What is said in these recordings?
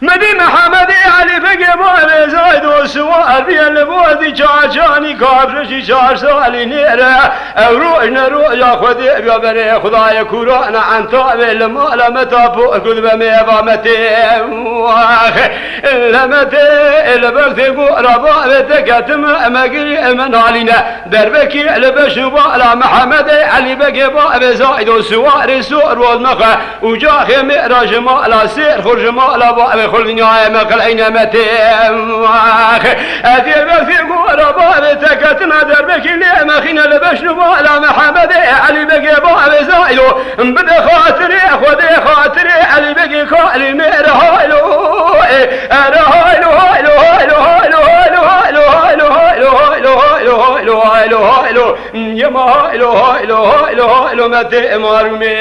مدي محمد علي بقبال زايد وسوار بيا المودي جاجاني كافرشي شار سالي نيرا روحنا روح يا خدي يا بني خداي كورانا عن طابل المال متى فوق بمي بامتي لمتي البرتي قربا بتكتم مقري من علينا دربكي لبشوا على محمد علي بقبال زايد وسوار سور والمخا وجاخي مئراج مالا سير خرج مالا خل دنيا ما خلينا متين أدي بثي قربا بتكتنا دربك اللي ما خينا لبشنو على محمد علي بقي باب زايدو بدا خاطري خدي خاطري علي بقي خالي مير هايلو هايلو هايلو هايلو هايلو هايلو هايلو هايلو هايلو هايلو هايلو هايلو هايلو يا ما هايلو هايلو هايلو هايلو متي مرمي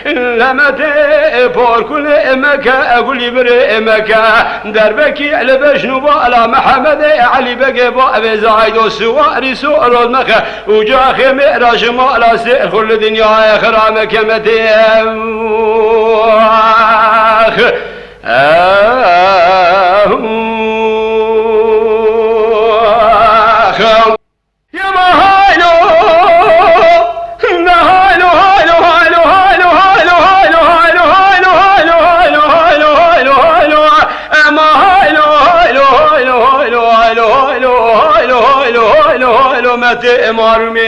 لمتي فور كل مكا أقول بري مكا دربكي على بشنو على محمد علي بقي باب زايد وسواري سور المكا وجاخي مئراج مالا سير كل دنيا خرامك متي متي مرمي